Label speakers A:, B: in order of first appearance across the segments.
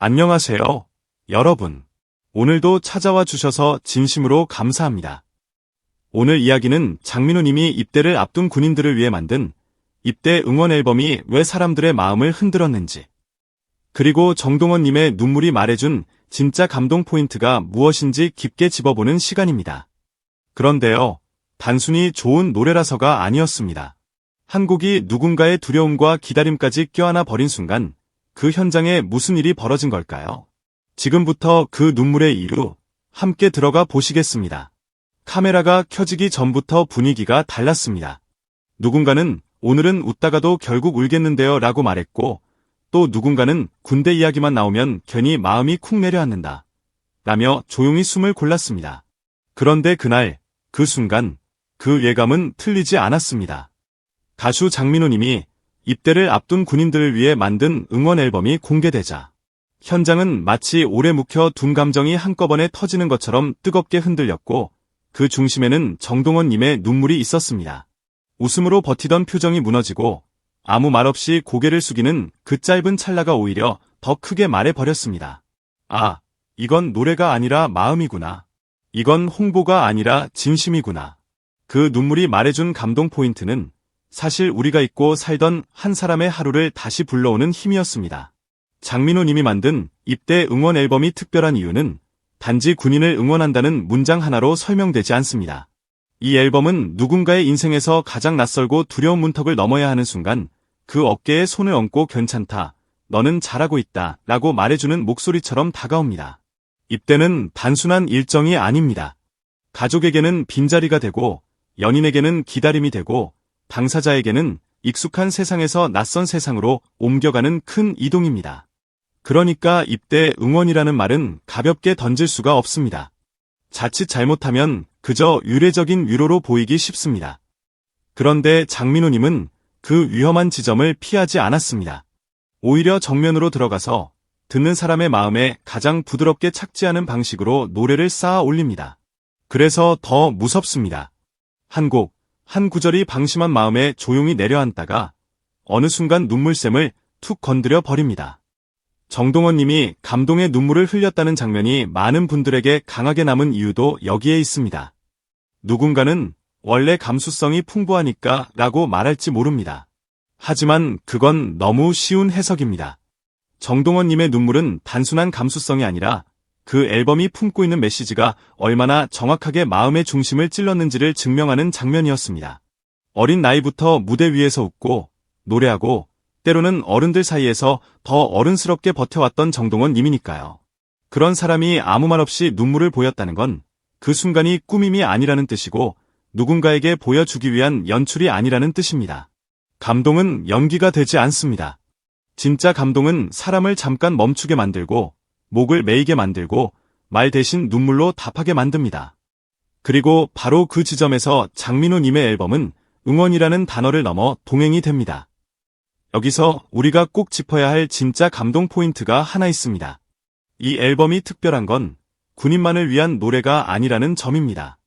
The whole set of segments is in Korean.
A: 안녕하세요, 여러분. 오늘도 찾아와 주셔서 진심으로 감사합니다. 오늘 이야기는 장민호 님이 입대를 앞둔 군인들을 위해 만든 입대 응원 앨범이 왜 사람들의 마음을 흔들었는지, 그리고 정동원 님의 눈물이 말해준 진짜 감동 포인트가 무엇인지 깊게 짚어보는 시간입니다. 그런데요, 단순히 좋은 노래라서가 아니었습니다. 한 곡이 누군가의 두려움과 기다림까지 껴안아 버린 순간 그 현장에 무슨 일이 벌어진 걸까요? 지금부터 그 눈물의 이유 함께 들어가 보시겠습니다. 카메라가 켜지기 전부터 분위기가 달랐습니다. 누군가는 오늘은 웃다가도 결국 울겠는데요 라고 말했고, 또 누군가는 군대 이야기만 나오면 괜히 마음이 쿵 내려앉는다 라며 조용히 숨을 골랐습니다. 그런데 그날, 그 순간, 그 예감은 틀리지 않았습니다. 가수 장민호 님이 입대를 앞둔 군인들을 위해 만든 응원 앨범이 공개되자 현장은 마치 오래 묵혀 둔 감정이 한꺼번에 터지는 것처럼 뜨겁게 흔들렸고, 그 중심에는 정동원 님의 눈물이 있었습니다. 웃음으로 버티던 표정이 무너지고 아무 말 없이 고개를 숙이는 그 짧은 찰나가 오히려 더 크게 말해버렸습니다. 아, 이건 노래가 아니라 마음이구나. 이건 홍보가 아니라 진심이구나. 그 눈물이 말해준 감동 포인트는 사실 우리가 잊고 살던 한 사람의 하루를 다시 불러오는 힘이었습니다. 장민호 님이 만든 입대 응원 앨범이 특별한 이유는 단지 군인을 응원한다는 문장 하나로 설명되지 않습니다. 이 앨범은 누군가의 인생에서 가장 낯설고 두려운 문턱을 넘어야 하는 순간 그 어깨에 손을 얹고 괜찮다, 너는 잘하고 있다 라고 말해주는 목소리처럼 다가옵니다. 입대는 단순한 일정이 아닙니다. 가족에게는 빈자리가 되고, 연인에게는 기다림이 되고, 당사자에게는 익숙한 세상에서 낯선 세상으로 옮겨가는 큰 이동입니다. 그러니까 입대 응원이라는 말은 가볍게 던질 수가 없습니다. 자칫 잘못하면 그저 유례적인 위로로 보이기 쉽습니다. 그런데 장민호 님은 그 위험한 지점을 피하지 않았습니다. 오히려 정면으로 들어가서 듣는 사람의 마음에 가장 부드럽게 착지하는 방식으로 노래를 쌓아 올립니다. 그래서 더 무섭습니다. 한 곡, 한 구절이 방심한 마음에 조용히 내려앉다가 어느 순간 눈물샘을 툭 건드려 버립니다. 정동원 님이 감동의 눈물을 흘렸다는 장면이 많은 분들에게 강하게 남은 이유도 여기에 있습니다. 누군가는 원래 감수성이 풍부하니까 라고 말할지 모릅니다. 하지만 그건 너무 쉬운 해석입니다. 정동원 님의 눈물은 단순한 감수성이 아니라 그 앨범이 품고 있는 메시지가 얼마나 정확하게 마음의 중심을 찔렀는지를 증명하는 장면이었습니다. 어린 나이부터 무대 위에서 웃고 노래하고 때로는 어른들 사이에서 더 어른스럽게 버텨왔던 정동원 님이니까요. 그런 사람이 아무 말 없이 눈물을 보였다는 건 그 순간이 꾸밈이 아니라는 뜻이고, 누군가에게 보여주기 위한 연출이 아니라는 뜻입니다. 감동은 연기가 되지 않습니다. 진짜 감동은 사람을 잠깐 멈추게 만들고, 목을 메이게 만들고, 말 대신 눈물로 답하게 만듭니다. 그리고 바로 그 지점에서 장민호 님의 앨범은 응원이라는 단어를 넘어 동행이 됩니다. 여기서 우리가 꼭 짚어야 할 진짜 감동 포인트가 하나 있습니다. 이 앨범이 특별한 건 군인만을 위한 노래가 아니라는 점입니다.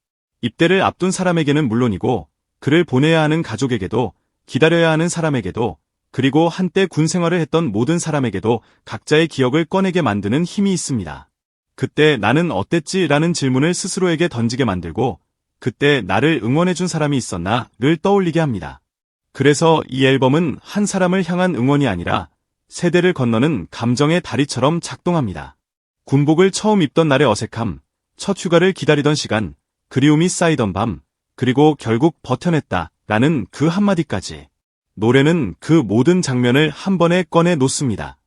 A: 입대를 앞둔 사람에게는 물론이고, 그를 보내야 하는 가족에게도, 기다려야 하는 사람에게도, 그리고 한때 군 생활을 했던 모든 사람에게도 각자의 기억을 꺼내게 만드는 힘이 있습니다. 그때 나는 어땠지? 라는 질문을 스스로에게 던지게 만들고, 그때 나를 응원해준 사람이 있었나?를 떠올리게 합니다. 그래서 이 앨범은 한 사람을 향한 응원이 아니라 세대를 건너는 감정의 다리처럼 작동합니다. 군복을 처음 입던 날의 어색함, 첫 휴가를 기다리던 시간, 그리움이 쌓이던 밤, 그리고 결국 버텨냈다 라는 그 한마디까지. 노래는 그 모든 장면을 한 번에 꺼내 놓습니다.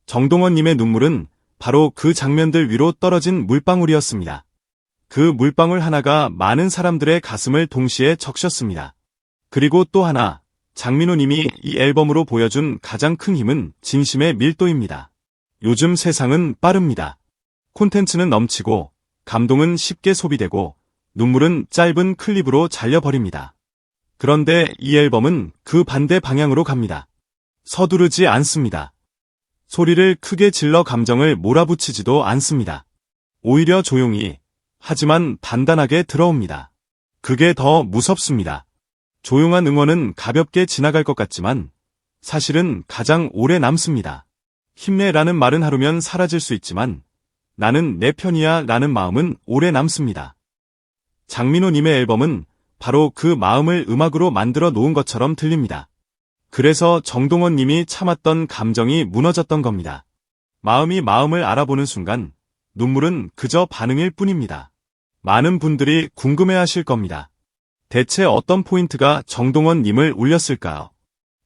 A: 정동원 님의 눈물은 바로 그 장면들 위로 떨어진 물방울이었습니다. 그 물방울 하나가 많은 사람들의 가슴을 동시에 적셨습니다. 그리고 또 하나, 장민호 님이 이 앨범으로 보여준 가장 큰 힘은 진심의 밀도입니다. 요즘 세상은 빠릅니다. 콘텐츠는 넘치고, 감동은 쉽게 소비되고, 눈물은 짧은 클립으로 잘려버립니다. 그런데 이 앨범은 그 반대 방향으로 갑니다. 서두르지 않습니다. 소리를 크게 질러 감정을 몰아붙이지도 않습니다. 오히려 조용히, 하지만 단단하게 들어옵니다. 그게 더 무섭습니다. 조용한 응원은 가볍게 지나갈 것 같지만 사실은 가장 오래 남습니다. 힘내라는 말은 하루면 사라질 수 있지만 나는 내 편이야 라는 마음은 오래 남습니다. 장민호님의 앨범은 바로 그 마음을 음악으로 만들어 놓은 것처럼 들립니다. 그래서 정동원님이 참았던 감정이 무너졌던 겁니다. 마음이 마음을 알아보는 순간 눈물은 그저 반응일 뿐입니다. 많은 분들이 궁금해하실 겁니다. 대체 어떤 포인트가 정동원님을 울렸을까요?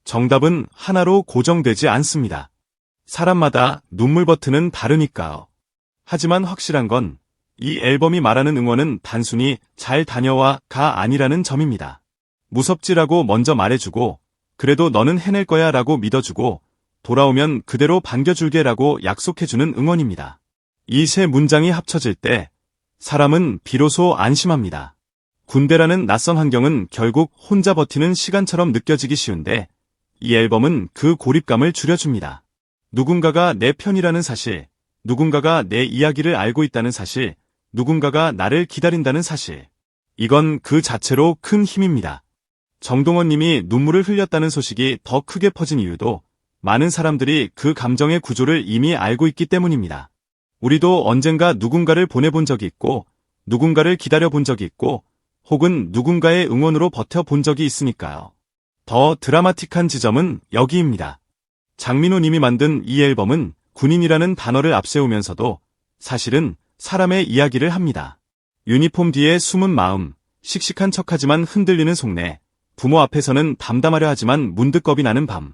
A: 정답은 하나로 고정되지 않습니다. 사람마다 눈물 버튼은 다르니까요. 하지만 확실한 건 이 앨범이 말하는 응원은 단순히 잘 다녀와가 아니라는 점입니다. 무섭지라고 먼저 말해주고 그래도 너는 해낼 거야 라고 믿어주고 돌아오면 그대로 반겨줄게 라고 약속해주는 응원입니다. 이 세 문장이 합쳐질 때 사람은 비로소 안심합니다. 군대라는 낯선 환경은 결국 혼자 버티는 시간처럼 느껴지기 쉬운데 이 앨범은 그 고립감을 줄여줍니다. 누군가가 내 편이라는 사실, 누군가가 내 이야기를 알고 있다는 사실, 누군가가 나를 기다린다는 사실. 이건 그 자체로 큰 힘입니다. 정동원님이 눈물을 흘렸다는 소식이 더 크게 퍼진 이유도 많은 사람들이 그 감정의 구조를 이미 알고 있기 때문입니다. 우리도 언젠가 누군가를 보내본 적이 있고, 누군가를 기다려본 적이 있고, 혹은 누군가의 응원으로 버텨본 적이 있으니까요. 더 드라마틱한 지점은 여기입니다. 장민호님이 만든 이 앨범은 군인이라는 단어를 앞세우면서도 사실은 사람의 이야기를 합니다. 유니폼 뒤에 숨은 마음, 씩씩한 척하지만 흔들리는 속내, 부모 앞에서는 담담하려 하지만 문득 겁이 나는 밤.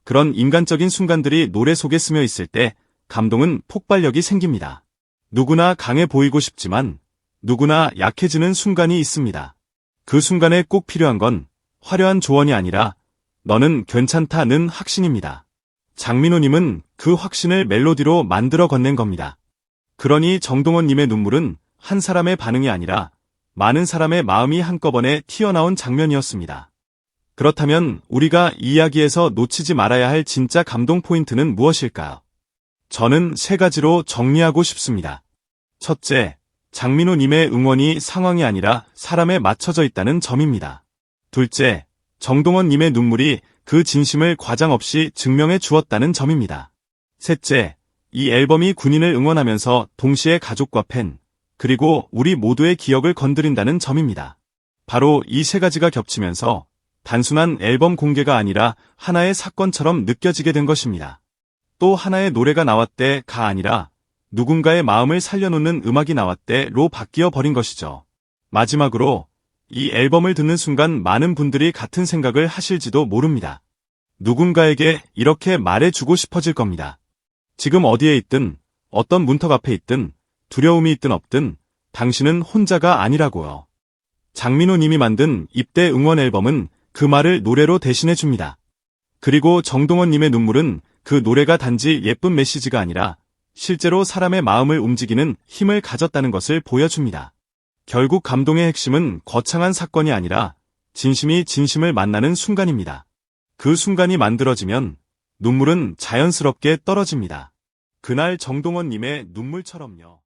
A: 그런 인간적인 순간들이 노래 속에 스며 있을 때 감동은 폭발력이 생깁니다. 누구나 강해 보이고 싶지만 누구나 약해지는 순간이 있습니다. 그 순간에 꼭 필요한 건 화려한 조언이 아니라 너는 괜찮다는 확신입니다. 장민호님은 그 확신을 멜로디로 만들어 건넨 겁니다. 그러니 정동원님의 눈물은 한 사람의 반응이 아니라 많은 사람의 마음이 한꺼번에 튀어나온 장면이었습니다. 그렇다면 우리가 이 이야기에서 놓치지 말아야 할 진짜 감동 포인트는 무엇일까요? 저는 세 가지로 정리하고 싶습니다. 첫째, 장민호님의 응원이 상황이 아니라 사람에 맞춰져 있다는 점입니다. 둘째, 정동원님의 눈물이 그 진심을 과장 없이 증명해 주었다는 점입니다. 셋째, 이 앨범이 군인을 응원하면서 동시에 가족과 팬, 그리고 우리 모두의 기억을 건드린다는 점입니다. 바로 이 세 가지가 겹치면서 단순한 앨범 공개가 아니라 하나의 사건처럼 느껴지게 된 것입니다. 또 하나의 노래가 나왔대가 아니라 누군가의 마음을 살려놓는 음악이 나왔대로 바뀌어 버린 것이죠. 마지막으로 이 앨범을 듣는 순간 많은 분들이 같은 생각을 하실지도 모릅니다. 누군가에게 이렇게 말해주고 싶어질 겁니다. 지금 어디에 있든, 어떤 문턱 앞에 있든, 두려움이 있든 없든 당신은 혼자가 아니라고요. 장민호님이 만든 입대 응원 앨범은 그 말을 노래로 대신해줍니다. 그리고 정동원님의 눈물은 그 노래가 단지 예쁜 메시지가 아니라 실제로 사람의 마음을 움직이는 힘을 가졌다는 것을 보여줍니다. 결국 감동의 핵심은 거창한 사건이 아니라 진심이 진심을 만나는 순간입니다. 그 순간이 만들어지면 눈물은 자연스럽게 떨어집니다. 그날 정동원님의 눈물처럼요.